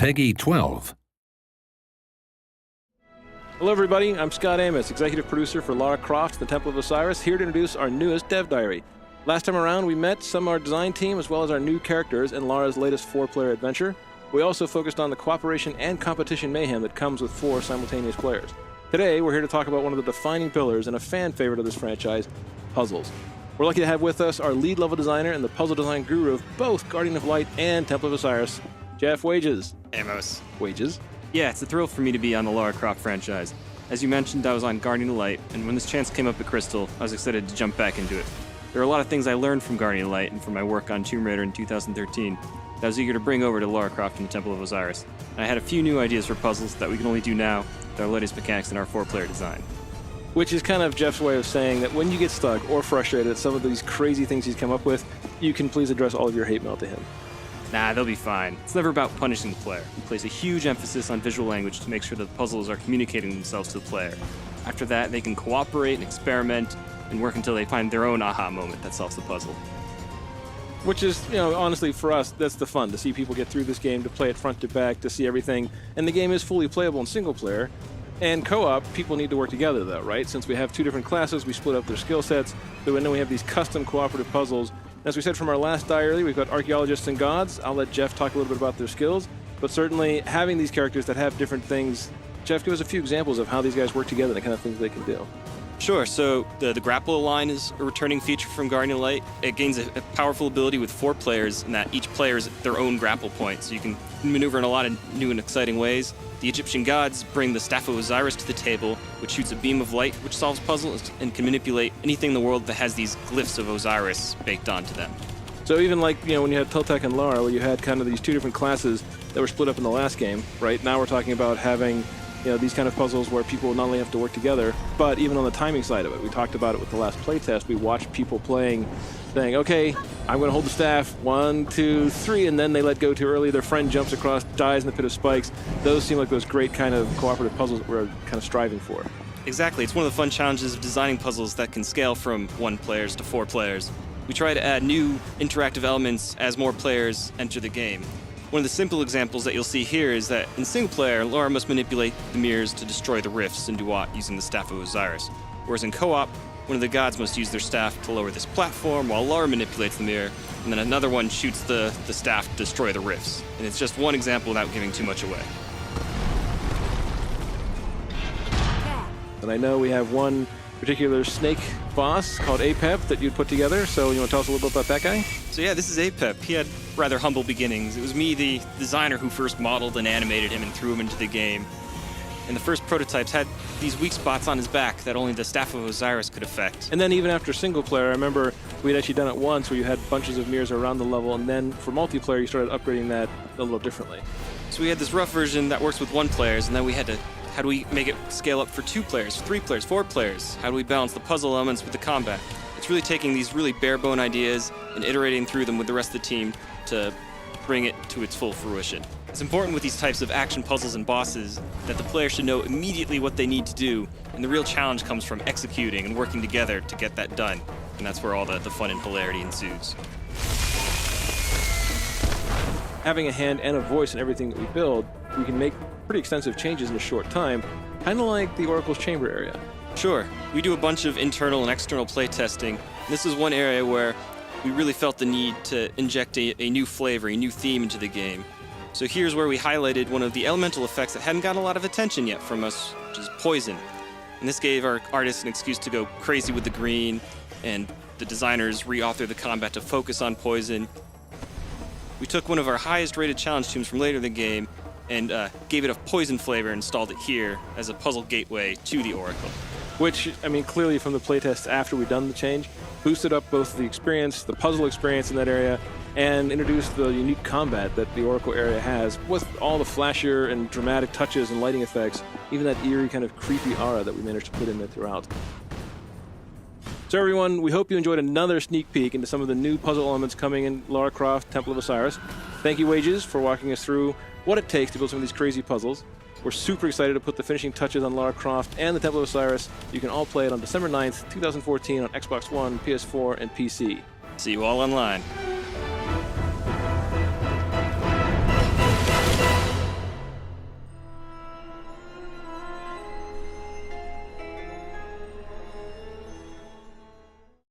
Peggy 12. Hello everybody, I'm Scott Amos, executive producer for Lara Croft, the Temple of Osiris, here to introduce our newest dev diary. Last time around, we met some of our design team as well as our new characters in Lara's latest 4-player adventure. We also focused on the cooperation and competition mayhem that comes with 4 simultaneous players. Today, we're here to talk about one of the defining pillars and a fan favorite of this franchise, puzzles. We're lucky to have with us our lead level designer and the puzzle design guru of both Guardian of Light and Temple of Osiris, Jeff Wages. Amos. Wages. Yeah, it's a thrill for me to be on the Lara Croft franchise. As you mentioned, I was on Guardian of Light, and when this chance came up at Crystal, I was excited to jump back into it. There are a lot of things I learned from Guardian of Light and from my work on Tomb Raider in 2013 that I was eager to bring over to Lara Croft and the Temple of Osiris. And I had a few new ideas for puzzles that we can only do now with our latest mechanics in our 4-player design. Which is kind of Jeff's way of saying that when you get stuck or frustrated at some of these crazy things he's come up with, you can please address all of your hate mail to him. Nah, they'll be fine. It's never about punishing the player. We place a huge emphasis on visual language to make sure that the puzzles are communicating themselves to the player. After that, they can cooperate and experiment and work until they find their own aha moment that solves the puzzle. Which is, honestly, for us, that's the fun, to see people get through this game, to play it front to back, to see everything. And the game is fully playable in single player. And co-op, people need to work together, though, right? Since we have 2 different classes, we split up their skill sets, so then we have these custom cooperative puzzles. As we said from our last diary, we've got archaeologists and gods. I'll let Jeff talk a little bit about their skills, but certainly having these characters that have different things. Jeff, give us a few examples of how these guys work together and the kind of things they can do. Sure, so the grapple line is a returning feature from Guardian of Light. It gains a powerful ability with 4 players, and that each player is their own grapple point, so you can maneuver in a lot of new and exciting ways. The Egyptian gods bring the Staff of Osiris to the table, which shoots a beam of light which solves puzzles and can manipulate anything in the world that has these glyphs of Osiris baked onto them. So even like, when you had Teltec and Lara, where you had kind of these 2 different classes that were split up in the last game, right? Now we're talking about having these kind of puzzles where people not only have to work together, but even on the timing side of it. We talked about it with the last playtest. We watched people playing, saying, okay, I'm going to hold the staff, 1, 2, 3, and then they let go too early. Their friend jumps across, dies in the pit of spikes. Those seem like those great kind of cooperative puzzles that we're kind of striving for. Exactly. It's one of the fun challenges of designing puzzles that can scale from 1 players to 4 players. We try to add new interactive elements as more players enter the game. One of the simple examples that you'll see here is that in single player, Lara must manipulate the mirrors to destroy the rifts in Duat using the Staff of Osiris. Whereas in co-op, one of the gods must use their staff to lower this platform while Lara manipulates the mirror, and then another one shoots the staff to destroy the rifts. And it's just one example without giving too much away. And I know we have one particular snake boss called Apep that you'd put together, so you want to tell us a little bit about that guy? So yeah, this is Apep. He had rather humble beginnings. It was me, the designer, who first modeled and animated him and threw him into the game. And the first prototypes had these weak spots on his back that only the Staff of Osiris could affect. And then even after single player, I remember we'd actually done it once where you had bunches of mirrors around the level, and then for multiplayer you started upgrading that a little differently. So we had this rough version that works with 1 player, and then we had to, how do we make it scale up for 2 players, 3 players, 4 players? How do we balance the puzzle elements with the combat? It's really taking these really bare-bone ideas and iterating through them with the rest of the team to bring it to its full fruition. It's important with these types of action puzzles and bosses that the player should know immediately what they need to do, and the real challenge comes from executing and working together to get that done. And that's where all the fun and hilarity ensues. Having a hand and a voice in everything that we build, we can make pretty extensive changes in a short time, kind of like the Oracle's Chamber area. Sure, we do a bunch of internal and external play testing. This is one area where we really felt the need to inject a new flavor, a new theme into the game. So here's where we highlighted one of the elemental effects that hadn't gotten a lot of attention yet from us, which is poison. And this gave our artists an excuse to go crazy with the green, and the designers re-authored the combat to focus on poison. We took one of our highest rated challenge tombs from later in the game and gave it a poison flavor and installed it here as a puzzle gateway to the Oracle. Which, clearly from the playtests after we'd done the change, boosted up both the experience, the puzzle experience in that area, and introduced the unique combat that the Oracle area has, with all the flashier and dramatic touches and lighting effects, even that eerie kind of creepy aura that we managed to put in there throughout. So everyone, we hope you enjoyed another sneak peek into some of the new puzzle elements coming in Lara Croft, Temple of Osiris. Thank you, Wages, for walking us through what it takes to build some of these crazy puzzles. We're super excited to put the finishing touches on Lara Croft and the Temple of Osiris. You can all play it on December 9th, 2014 on Xbox One, PS4, and PC. See you all online.